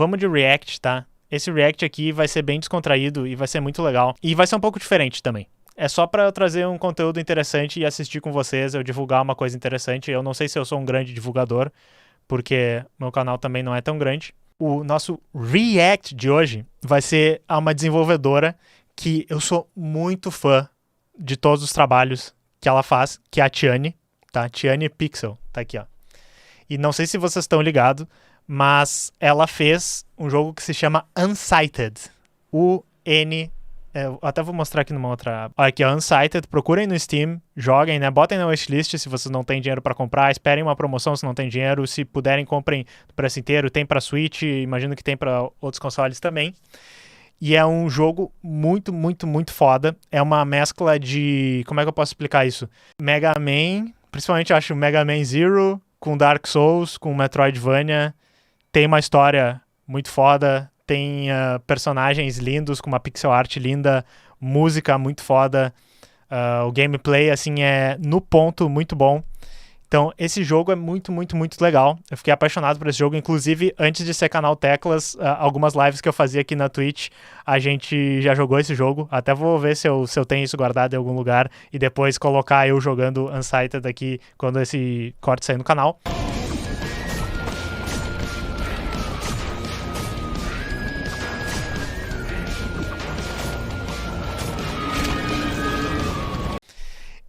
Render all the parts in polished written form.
Vamos de React, tá? Esse React aqui vai ser bem descontraído e vai ser muito legal. E vai ser um pouco diferente também. É só pra eu trazer um conteúdo interessante e assistir com vocês, eu divulgar uma coisa interessante. Eu não sei se eu sou um grande divulgador, porque meu canal também não é tão grande. O nosso React de hoje vai ser a uma desenvolvedora que eu sou muito fã de todos os trabalhos que ela faz, que é a Tiani, tá? Tiani Pixel, tá aqui, ó. E não sei se vocês estão ligados, mas ela fez um jogo que se chama Unsighted. U-N... eu até vou mostrar aqui numa outra... Olha aqui, ó, Unsighted. Procurem no Steam, joguem, né? Botem na wishlist se vocês não têm dinheiro pra comprar. Esperem uma promoção se não tem dinheiro. Se puderem, comprem o preço inteiro. Tem pra Switch, imagino que tem pra outros consoles também. E é um jogo muito, muito, muito foda. É uma mescla de... Como é que eu posso explicar isso? Mega Man, principalmente eu acho Mega Man Zero, com Dark Souls, com Metroidvania. Tem uma história muito foda, tem personagens lindos, com uma pixel art linda, música muito foda, o gameplay, assim, é no ponto, muito bom. Então, esse jogo é muito, muito, muito legal. Eu fiquei apaixonado por esse jogo. Inclusive, antes de ser canal Teclas, algumas lives que eu fazia aqui na Twitch, a gente já jogou esse jogo. Até vou ver se eu tenho isso guardado em algum lugar e depois colocar eu jogando Unsighted aqui quando esse corte sair no canal.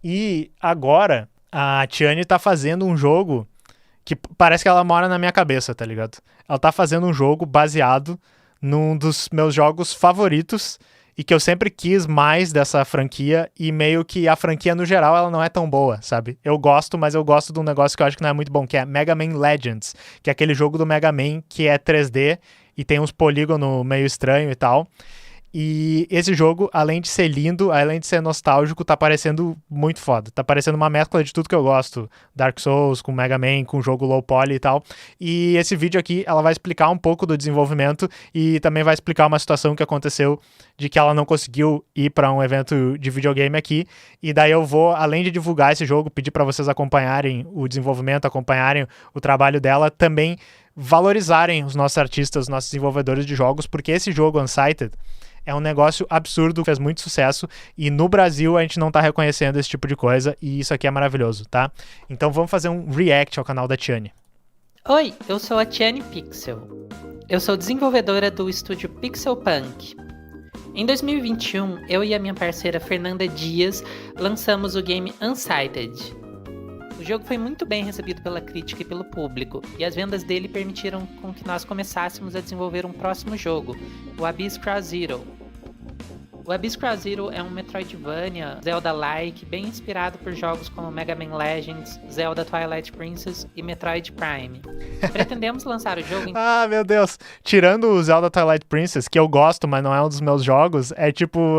E agora, a Tiani tá fazendo um jogo que parece que ela mora na minha cabeça, tá ligado? Ela tá fazendo um jogo baseado num dos meus jogos favoritos e que eu sempre quis mais dessa franquia e meio que a franquia no geral ela não é tão boa, sabe? Eu gosto, mas eu gosto de um negócio que eu acho que não é muito bom, que é Mega Man Legends, que é aquele jogo do Mega Man que é 3D e tem uns polígonos meio estranho e tal. E esse jogo, além de ser lindo, além de ser nostálgico, tá parecendo muito foda. Tá parecendo uma mescla de tudo que eu gosto. Dark Souls, com Mega Man, com jogo low poly e tal. E esse vídeo aqui, ela vai explicar um pouco do desenvolvimento e também vai explicar uma situação que aconteceu de que ela não conseguiu ir para um evento de videogame aqui. E daí eu vou, além de divulgar esse jogo, pedir para vocês acompanharem o desenvolvimento, acompanharem o trabalho dela, também valorizarem os nossos artistas, os nossos desenvolvedores de jogos, porque esse jogo Unsighted é um negócio absurdo, fez muito sucesso e no Brasil a gente não tá reconhecendo esse tipo de coisa e isso aqui é maravilhoso, tá? Então vamos fazer um react ao canal da Tiani. Oi, eu sou a Tiani Pixel. Eu sou desenvolvedora do estúdio Pixel Punk. Em 2021, eu e a minha parceira Fernanda Dias lançamos o game Unsighted. O jogo foi muito bem recebido pela crítica e pelo público, e as vendas dele permitiram com que nós começássemos a desenvolver um próximo jogo, o Abyss Cross Zero. O Abyss Cross Zero é um Metroidvania, Zelda-like, bem inspirado por jogos como Mega Man Legends, Zelda Twilight Princess e Metroid Prime. Pretendemos lançar o jogo em... Ah, meu Deus! Tirando o Zelda Twilight Princess, que eu gosto, mas não é um dos meus jogos, é tipo...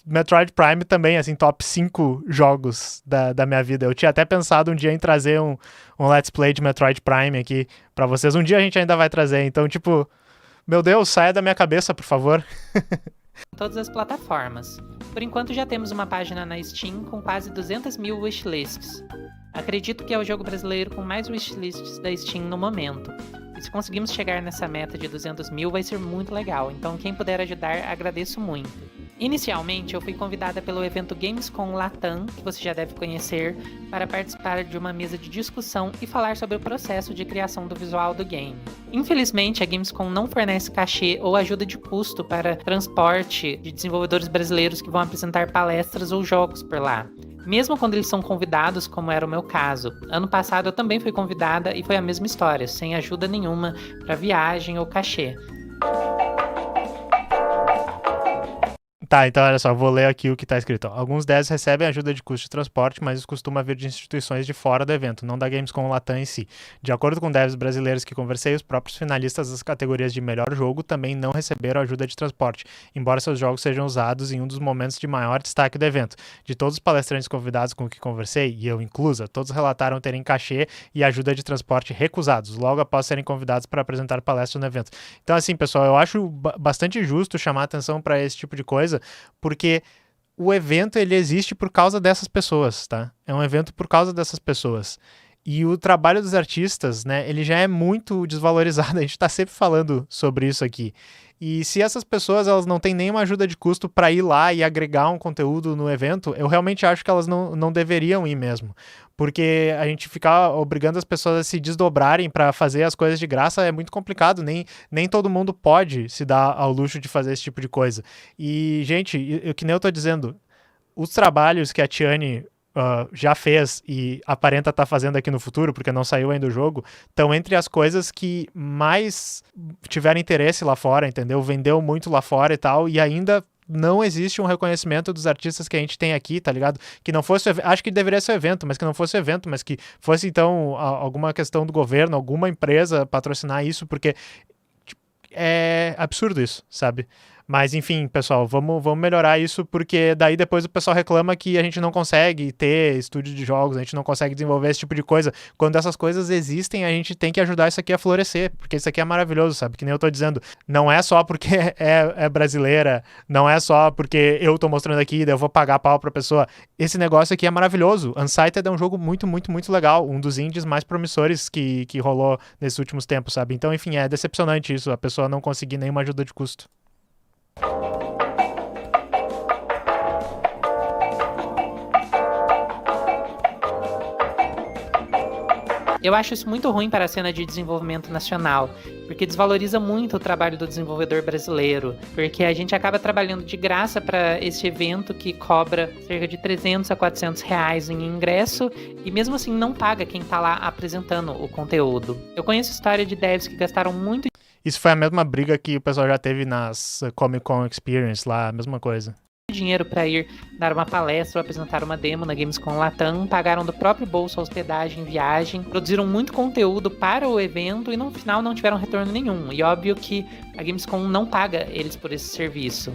Metroid Prime também, assim, top 5 jogos da minha vida. Eu tinha até pensado um dia em trazer um Let's Play de Metroid Prime aqui pra vocês. Um dia a gente ainda vai trazer, então, tipo... Meu Deus, saia da minha cabeça, por favor. todas as plataformas. Por enquanto já temos uma página na Steam com quase 200 mil wishlists. Acredito que é o jogo brasileiro com mais wishlists da Steam no momento. E se conseguimos chegar nessa meta de 200 mil vai ser muito legal, então quem puder ajudar, agradeço muito. Inicialmente eu fui convidada pelo evento Gamescom Latam, que você já deve conhecer, para participar de uma mesa de discussão e falar sobre o processo de criação do visual do game. Infelizmente a Gamescom não fornece cachê ou ajuda de custo para transporte de desenvolvedores brasileiros que vão apresentar palestras ou jogos por lá. Mesmo quando eles são convidados, como era o meu caso. Ano passado eu também fui convidada e foi a mesma história, sem ajuda nenhuma para viagem ou cachê. Tá, então olha só, vou ler aqui o que está escrito. Alguns devs recebem ajuda de custo de transporte, mas isso costuma vir de instituições de fora do evento, não da Gamescom Latam em si. De acordo com devs brasileiros que conversei, os próprios finalistas das categorias de melhor jogo também não receberam ajuda de transporte, embora seus jogos sejam usados em um dos momentos de maior destaque do evento. De todos os palestrantes convidados com que conversei, e eu inclusa, todos relataram terem cachê e ajuda de transporte recusados, logo após serem convidados para apresentar palestras no evento. Então assim, pessoal, eu acho bastante justo chamar atenção para esse tipo de coisa, porque o evento ele existe por causa dessas pessoas, tá? É um evento por causa dessas pessoas. E o trabalho dos artistas, né, ele já é muito desvalorizado, a gente tá sempre falando sobre isso aqui. E se essas pessoas elas não têm nenhuma ajuda de custo para ir lá e agregar um conteúdo no evento, eu realmente acho que elas não deveriam ir mesmo. Porque a gente ficar obrigando as pessoas a se desdobrarem para fazer as coisas de graça é muito complicado, nem todo mundo pode se dar ao luxo de fazer esse tipo de coisa. E, gente, que nem eu tô dizendo, os trabalhos que a Tiane já fez e aparenta estar fazendo aqui no futuro, porque não saiu ainda o jogo, estão entre as coisas que mais tiveram interesse lá fora, entendeu? Vendeu muito lá fora e tal, e ainda não existe um reconhecimento dos artistas que a gente tem aqui, tá ligado? Que não fosse, acho que deveria ser o evento, mas que não fosse o evento, mas que fosse então alguma questão do governo, alguma empresa patrocinar isso, porque é absurdo isso, sabe? Mas enfim, pessoal, vamos melhorar isso, porque daí depois o pessoal reclama que a gente não consegue ter estúdio de jogos, a gente não consegue desenvolver esse tipo de coisa. Quando essas coisas existem, a gente tem que ajudar isso aqui a florescer, porque isso aqui é maravilhoso, sabe? Que nem eu tô dizendo, não é só porque é brasileira, não é só porque eu tô mostrando aqui, daí eu vou pagar pau pra pessoa. Esse negócio aqui é maravilhoso. Unsighted é um jogo muito, muito, muito legal, um dos indies mais promissores que rolou nesses últimos tempos, sabe? Então, enfim, é decepcionante isso, a pessoa não conseguir nenhuma ajuda de custo. Eu acho isso muito ruim para a cena de desenvolvimento nacional, porque desvaloriza muito o trabalho do desenvolvedor brasileiro, porque a gente acaba trabalhando de graça para esse evento que cobra cerca de 300 a 400 reais em ingresso e mesmo assim não paga quem está lá apresentando o conteúdo. Eu conheço história de devs que gastaram muito. Isso foi a mesma briga que o pessoal já teve nas Comic Con Experience lá, a mesma coisa. Dinheiro para ir dar uma palestra ou apresentar uma demo na Gamescom Latam, pagaram do próprio bolso a hospedagem, viagem, produziram muito conteúdo para o evento e no final não tiveram retorno nenhum. E óbvio que a Gamescom não paga eles por esse serviço.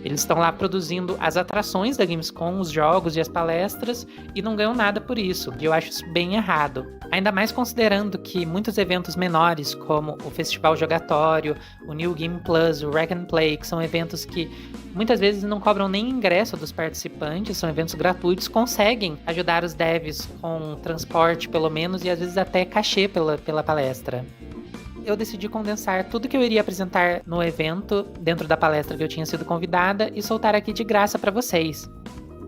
Eles estão lá produzindo as atrações da Gamescom, os jogos e as palestras e não ganham nada por isso. E eu acho isso bem errado. Ainda mais considerando que muitos eventos menores, como o Festival Jogatório, o New Game Plus, o Rec and Play, que são eventos que muitas vezes não cobram nem ingresso dos participantes, são eventos gratuitos, conseguem ajudar os devs com transporte, pelo menos, e às vezes até cachê pela palestra. Eu decidi condensar tudo que eu iria apresentar no evento, dentro da palestra que eu tinha sido convidada, e soltar aqui de graça para vocês.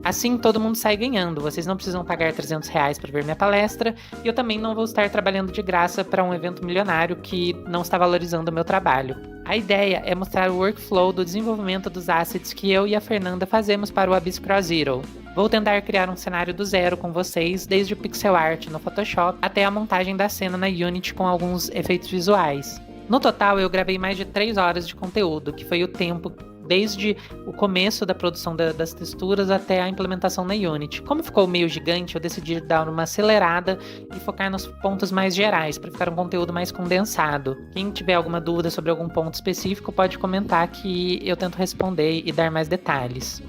Assim, todo mundo sai ganhando. Vocês não precisam pagar 300 reais para ver minha palestra, e eu também não vou estar trabalhando de graça para um evento milionário que não está valorizando o meu trabalho. A ideia é mostrar o workflow do desenvolvimento dos assets que eu e a Fernanda fazemos para o Abyss Cross Zero. Vou tentar criar um cenário do zero com vocês, desde o pixel art no Photoshop até a montagem da cena na Unity com alguns efeitos visuais. No total, eu gravei mais de 3 horas de conteúdo, que foi o tempo desde o começo da produção das texturas até a implementação na Unity. Como ficou meio gigante, eu decidi dar uma acelerada e focar nos pontos mais gerais, para ficar um conteúdo mais condensado. Quem tiver alguma dúvida sobre algum ponto específico, pode comentar que eu tento responder e dar mais detalhes.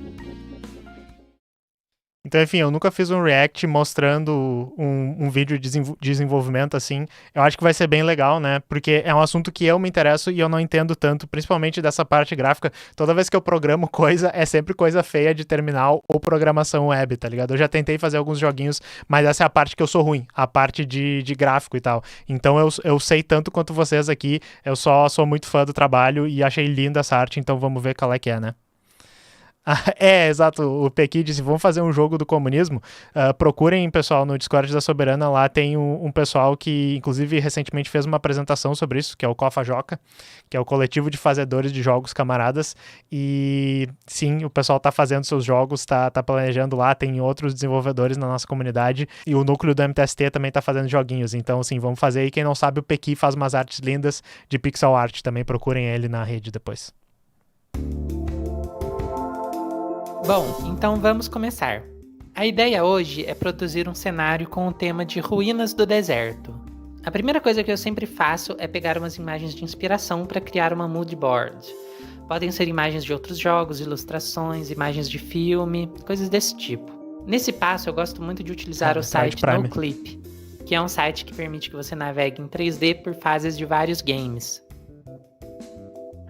Então, enfim, eu nunca fiz um react mostrando um vídeo de desenvolvimento assim. Eu acho que vai ser bem legal, né? Porque é um assunto que eu me interesso e eu não entendo tanto, principalmente dessa parte gráfica. Toda vez que eu programo coisa, é sempre coisa feia de terminal ou programação web, tá ligado? Eu já tentei fazer alguns joguinhos, mas essa é a parte que eu sou ruim, a parte de gráfico e tal. Então eu sei tanto quanto vocês aqui, eu só sou muito fã do trabalho e achei linda essa arte, então vamos ver qual é que é, né? Exato, o Pequi disse, vamos fazer um jogo do comunismo, procurem, pessoal, no Discord da Soberana, lá tem um pessoal que, inclusive, recentemente fez uma apresentação sobre isso, que é o Cofa Joca, que é o coletivo de fazedores de jogos camaradas, e sim, o pessoal tá fazendo seus jogos, tá planejando lá, tem outros desenvolvedores na nossa comunidade, e o núcleo do MTST também tá fazendo joguinhos, então, sim, vamos fazer, e quem não sabe, o Pequi faz umas artes lindas de pixel art, também procurem ele na rede depois. Bom, então vamos começar. A ideia hoje é produzir um cenário com o tema de ruínas do deserto. A primeira coisa que eu sempre faço é pegar umas imagens de inspiração para criar uma mood board. Podem ser imagens de outros jogos, ilustrações, imagens de filme, coisas desse tipo. Nesse passo eu gosto muito de utilizar o site NoClip, que é um site que permite que você navegue em 3D por fases de vários games.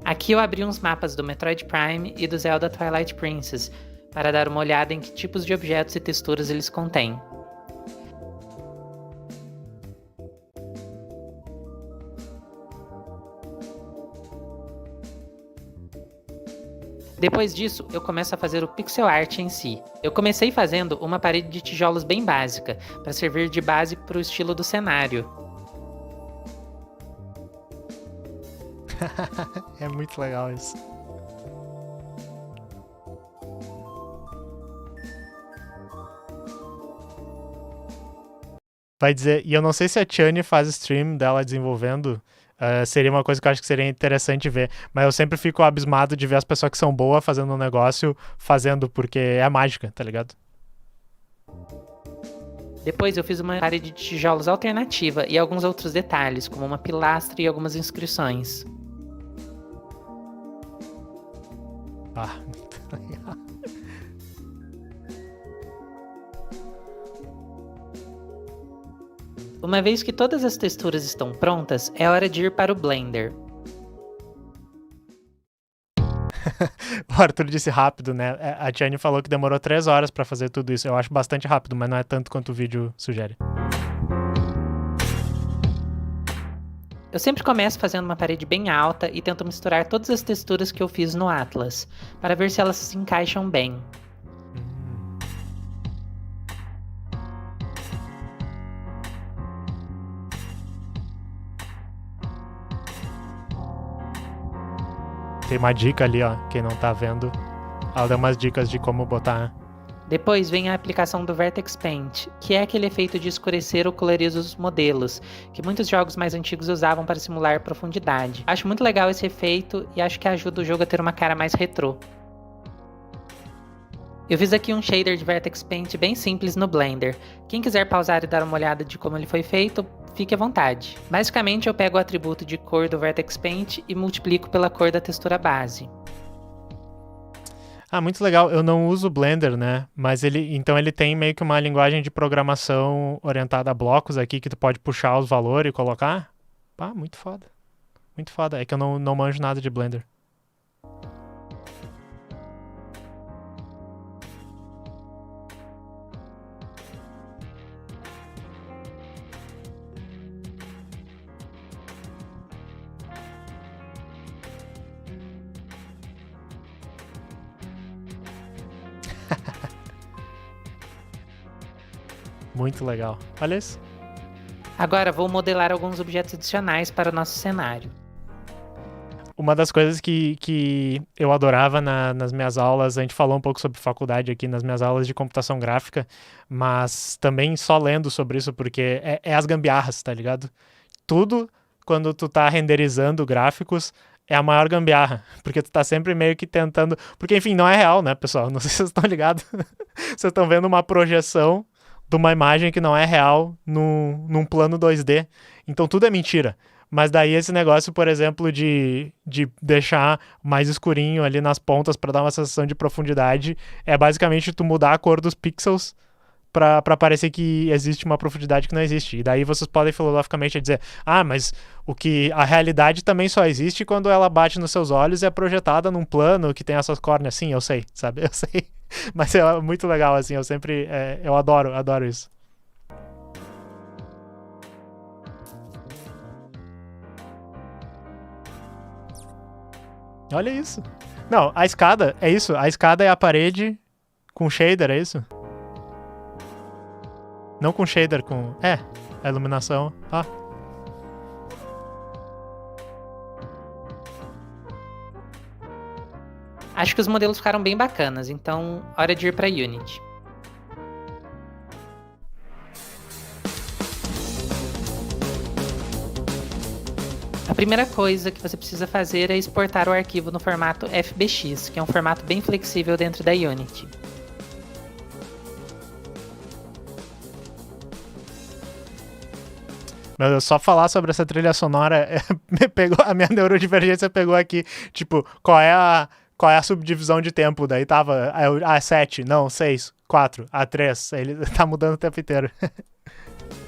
Aqui eu abri uns mapas do Metroid Prime e do Zelda Twilight Princess, para dar uma olhada em que tipos de objetos e texturas eles contêm. Depois disso, eu começo a fazer o pixel art em si. Eu comecei fazendo uma parede de tijolos bem básica, para servir de base para o estilo do cenário. É muito legal isso. Vai dizer, e eu não sei se a Tiane faz stream dela desenvolvendo, seria uma coisa que eu acho que seria interessante ver, mas eu sempre fico abismado de ver as pessoas que são boas fazendo um negócio, fazendo, porque é mágica, tá ligado? Depois eu fiz uma parede de tijolos alternativa e alguns outros detalhes, como uma pilastra e algumas inscrições. Ah, muito legal. Uma vez que todas as texturas estão prontas, é hora de ir para o Blender. O Arthur disse rápido, né? A Tiane falou que demorou 3 horas pra fazer tudo isso. Eu acho bastante rápido, mas não é tanto quanto o vídeo sugere. Eu sempre começo fazendo uma parede bem alta e tento misturar todas as texturas que eu fiz no Atlas, para ver se elas se encaixam bem. Tem uma dica ali, ó. Quem não tá vendo, ela deu umas dicas de como botar. Depois vem a aplicação do Vertex Paint, que é aquele efeito de escurecer ou colorir os modelos, que muitos jogos mais antigos usavam para simular profundidade. Acho muito legal esse efeito e acho que ajuda o jogo a ter uma cara mais retrô. Eu fiz aqui um shader de Vertex Paint bem simples no Blender. Quem quiser pausar e dar uma olhada de como ele foi feito, fique à vontade. Basicamente eu pego o atributo de cor do Vertex Paint e multiplico pela cor da textura base. Ah, muito legal. Eu não uso o Blender, né? Mas então ele tem meio que uma linguagem de programação orientada a blocos aqui que tu pode puxar os valores e colocar. Pá, muito foda. Muito foda. É que eu não manjo nada de Blender. Muito legal. Olha isso. Agora vou modelar alguns objetos adicionais para o nosso cenário. Uma das coisas que eu adorava nas minhas aulas, a gente falou um pouco sobre faculdade aqui, nas minhas aulas de computação gráfica, mas também só lendo sobre isso, porque é as gambiarras, tá ligado? Tudo, quando tu tá renderizando gráficos, é a maior gambiarra, porque tu tá sempre meio que tentando... Porque, enfim, não é real, né, pessoal? Não sei se vocês estão ligados. Vocês estão vendo uma projeção de uma imagem que não é real num plano 2D. Então tudo é mentira. Mas daí esse negócio, por exemplo, de deixar mais escurinho ali nas pontas para dar uma sensação de profundidade, é basicamente tu mudar a cor dos pixels para parecer que existe uma profundidade que não existe. E daí vocês podem filosoficamente dizer, mas a realidade também só existe quando ela bate nos seus olhos e é projetada num plano que tem essas córneas. Sim, eu sei, sabe? Eu sei. Mas é muito legal, assim, eu adoro isso. Olha isso. Não, a escada, é isso. A escada é a parede com shader, é isso? Não com shader, a iluminação. Acho que os modelos ficaram bem bacanas, então hora de ir para Unity. A primeira coisa que você precisa fazer é exportar o arquivo no formato FBX, que é um formato bem flexível dentro da Unity. Meu Deus, só falar sobre essa trilha sonora a minha neurodivergência pegou aqui, tipo, qual é a subdivisão de tempo? Daí tava 7, não, 6, 4, 3, ele tá mudando o tempo inteiro.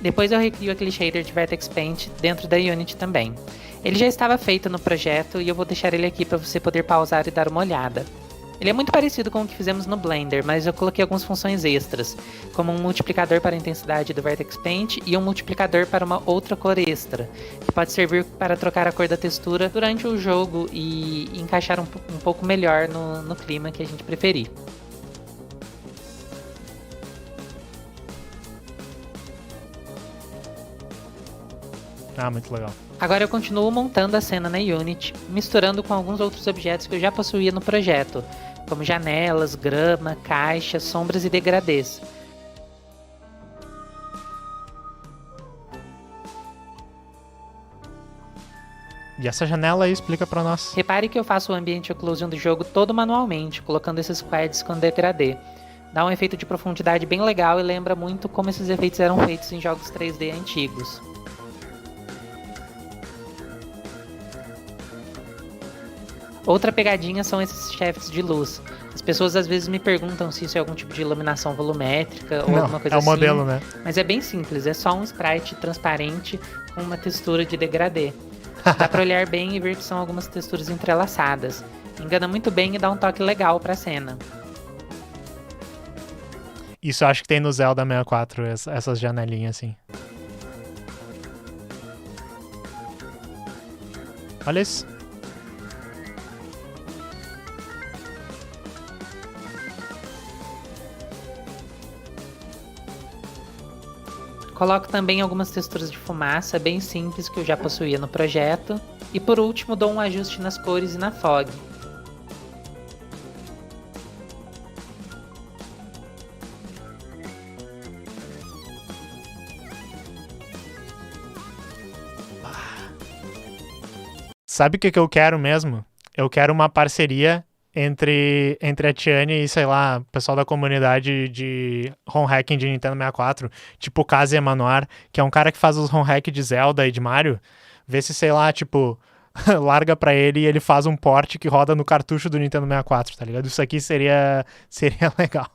Depois eu recrio aquele shader de Vertex Paint dentro da Unity também. Ele já estava feito no projeto e eu vou deixar ele aqui para você poder pausar e dar uma olhada. Ele é muito parecido com o que fizemos no Blender, mas eu coloquei algumas funções extras, como um multiplicador para a intensidade do Vertex Paint e um multiplicador para uma outra cor extra, que pode servir para trocar a cor da textura durante o jogo e encaixar um pouco melhor no clima que a gente preferir. Ah, muito legal. Agora eu continuo montando a cena na Unity, misturando com alguns outros objetos que eu já possuía no projeto, como janelas, grama, caixas, sombras e degradês. E essa janela aí, explica pra nós. Repare que eu faço o ambiente occlusion do jogo todo manualmente, colocando esses quads com degradê. Dá um efeito de profundidade bem legal e lembra muito como esses efeitos eram feitos em jogos 3D antigos. Outra pegadinha são esses chefes de luz. As pessoas às vezes me perguntam se isso é algum tipo de iluminação volumétrica ou alguma coisa assim. É o modelo, né? Mas é bem simples, é só um sprite transparente com uma textura de degradê. Dá pra olhar bem e ver que são algumas texturas entrelaçadas. Engana muito bem e dá um toque legal pra cena. Isso eu acho que tem no Zelda 64, essas janelinhas assim. Olha isso. Coloco também algumas texturas de fumaça bem simples que eu já possuía no projeto. E por último dou um ajuste nas cores e na fog. Sabe o que eu quero mesmo? Eu quero uma parceria entre a Tiane e, sei lá, o pessoal da comunidade de home hacking de Nintendo 64, tipo o Kaze Emanuar, que é um cara que faz os home hack de Zelda e de Mario. Vê se, sei lá, tipo, larga pra ele e ele faz um port que roda no cartucho do Nintendo 64, tá ligado? Isso aqui seria legal.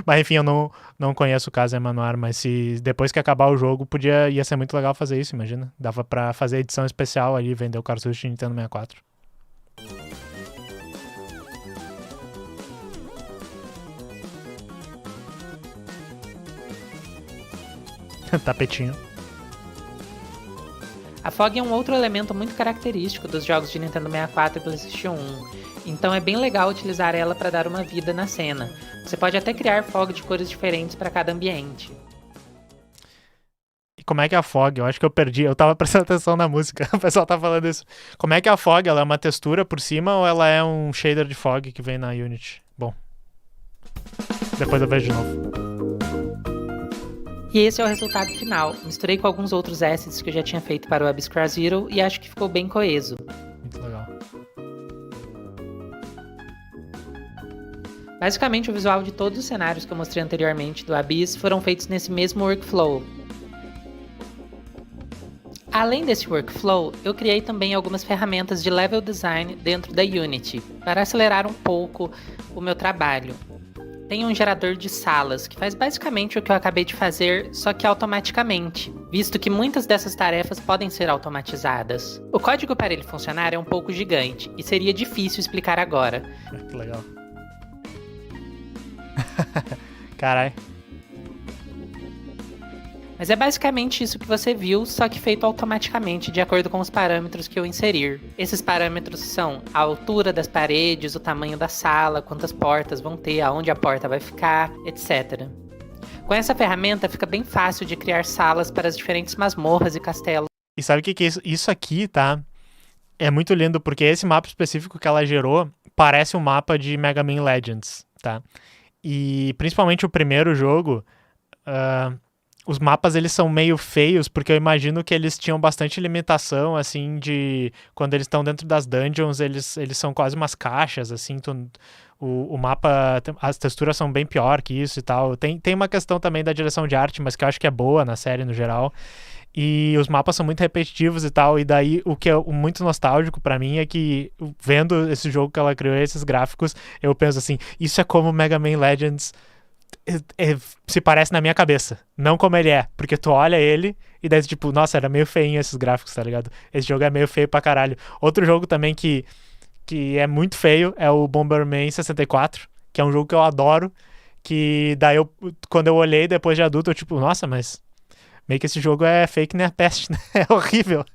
Mas enfim, eu não conheço o Kaze Emanuar, mas se depois que acabar o jogo, ia ser muito legal fazer isso, imagina. Dava pra fazer edição especial ali, vender o cartucho de Nintendo 64. Tapetinho. A fog é um outro elemento muito característico dos jogos de Nintendo 64 e PlayStation 1, então é bem legal utilizar ela para dar uma vida na cena. Você pode até criar fog de cores diferentes para cada ambiente. E como é que é a fog? Eu acho que eu perdi, eu tava prestando atenção na música, o pessoal tá falando isso. Como é que é a fog? Ela é uma textura por cima ou ela é um shader de fog que vem na Unity? Bom, depois eu vejo de novo. E esse é o resultado final. Misturei com alguns outros assets que eu já tinha feito para o Abyss Cross Zero e acho que ficou bem coeso. Muito legal. Basicamente, o visual de todos os cenários que eu mostrei anteriormente do Abyss foram feitos nesse mesmo workflow. Além desse workflow, eu criei também algumas ferramentas de level design dentro da Unity, para acelerar um pouco o meu trabalho. Tem um gerador de salas, que faz basicamente o que eu acabei de fazer, só que automaticamente, visto que muitas dessas tarefas podem ser automatizadas. O código para ele funcionar é um pouco gigante, e seria difícil explicar agora. Que legal. Carai. Mas é basicamente isso que você viu, só que feito automaticamente, de acordo com os parâmetros que eu inserir. Esses parâmetros são a altura das paredes, o tamanho da sala, quantas portas vão ter, aonde a porta vai ficar, etc. Com essa ferramenta fica bem fácil de criar salas para as diferentes masmorras e castelos. E sabe o que é isso? Isso aqui, tá? É muito lindo, porque esse mapa específico que ela gerou parece um mapa de Mega Man Legends, tá? E principalmente o primeiro jogo... os mapas, eles são meio feios, porque eu imagino que eles tinham bastante limitação, assim, de... Quando eles estão dentro das dungeons, eles são quase umas caixas, assim, o mapa... As texturas são bem pior que isso e tal. Tem uma questão também da direção de arte, mas que eu acho que é boa na série, no geral. E os mapas são muito repetitivos e tal, e daí o que é muito nostálgico pra mim é que, vendo esse jogo que ela criou, esses gráficos, eu penso assim, isso é como Mega Man Legends... se parece na minha cabeça, não como ele é, porque tu olha ele e daí tipo, nossa, era meio feinho esses gráficos, tá ligado? Esse jogo é meio feio pra caralho. Outro jogo também que que é muito feio, é o Bomberman 64, que é um jogo que eu adoro, que daí quando eu olhei depois de adulto, eu tipo, nossa, mas meio que esse jogo é fake nem a peste, né? É horrível.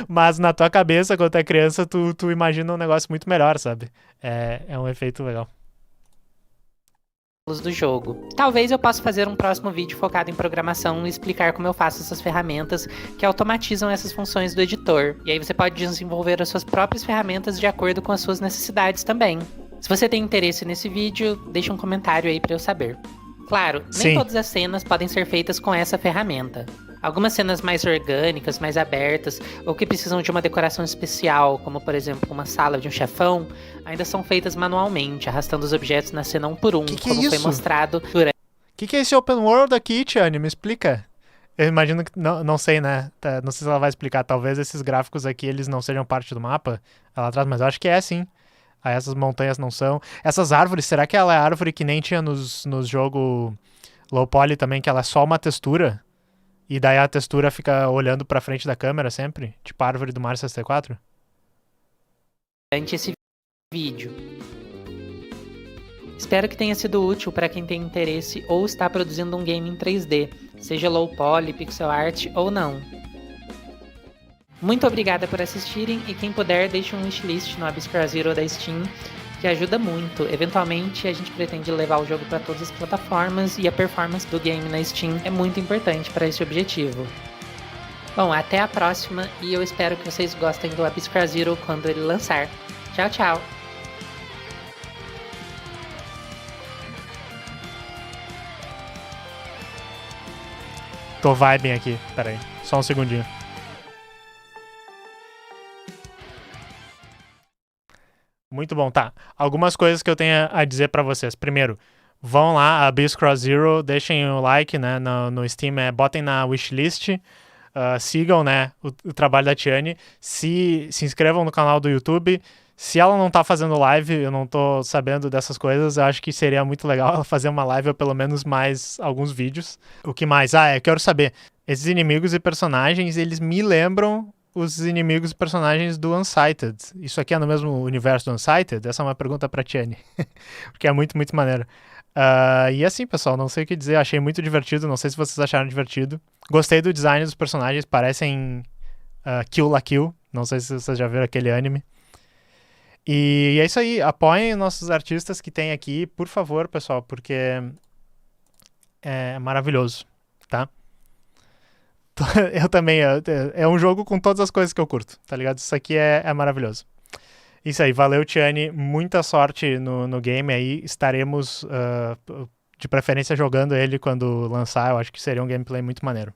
Mas na tua cabeça, quando tu é criança, tu imagina um negócio muito melhor, sabe? É um efeito legal. Do jogo. Talvez eu possa fazer um próximo vídeo focado em programação e explicar como eu faço essas ferramentas que automatizam essas funções do editor. E aí você pode desenvolver as suas próprias ferramentas de acordo com as suas necessidades também. Se você tem interesse nesse vídeo, deixa um comentário aí para eu saber. Claro, nem todas as cenas podem ser feitas com essa ferramenta. Algumas cenas mais orgânicas, mais abertas, ou que precisam de uma decoração especial, como por exemplo uma sala de um chefão, ainda são feitas manualmente, arrastando os objetos na cena um por um, como foi mostrado durante... Que é esse open world aqui, Tiane? Me explica. Eu imagino que... Não sei, né? Não sei se ela vai explicar. Talvez esses gráficos aqui, eles não sejam parte do mapa. Ela traz, mas eu acho que é sim. Aí essas montanhas não são. Essas árvores, será que ela é árvore que nem tinha nos jogos low poly também, que ela é só uma textura? E daí a textura fica olhando pra frente da câmera sempre? Tipo a árvore do Mario 64? Durante esse vídeo. Espero que tenha sido útil para quem tem interesse ou está produzindo um game em 3D, seja low poly, pixel art ou não. Muito obrigada por assistirem e quem puder deixe um wishlist no Abyss Cross Zero da Steam, que ajuda muito. Eventualmente a gente pretende levar o jogo para todas as plataformas e a performance do game na Steam é muito importante para esse objetivo. Bom, até a próxima e eu espero que vocês gostem do Abyss Cross Zero quando ele lançar. Tchau, tchau! Tô vibing aqui, peraí, só um segundinho. Muito bom, tá. Algumas coisas que eu tenho a dizer pra vocês. Primeiro, vão lá, Abyss Cross Zero, deixem o like, né, no Steam, botem na wishlist, sigam, né, o trabalho da Tiane, se inscrevam no canal do YouTube. Se ela não tá fazendo live, eu não tô sabendo dessas coisas, eu acho que seria muito legal ela fazer uma live ou pelo menos mais alguns vídeos. O que mais? Eu quero saber, esses inimigos e personagens, eles me lembram os inimigos e personagens do Unsighted. Isso aqui é no mesmo universo do Unsighted? Essa é uma pergunta pra Tiane, porque é muito, muito maneiro. E assim, pessoal, não sei o que dizer, achei muito divertido, não sei se vocês acharam divertido. Gostei do design dos personagens, parecem Kill la Kill, não sei se vocês já viram aquele anime. E é isso aí, apoiem nossos artistas que tem aqui, por favor, pessoal, porque é maravilhoso, tá? Eu também, é um jogo com todas as coisas que eu curto, tá ligado? Isso aqui é maravilhoso. Isso aí, valeu, Tiane, muita sorte no game aí, estaremos de preferência jogando ele quando lançar, eu acho que seria um gameplay muito maneiro.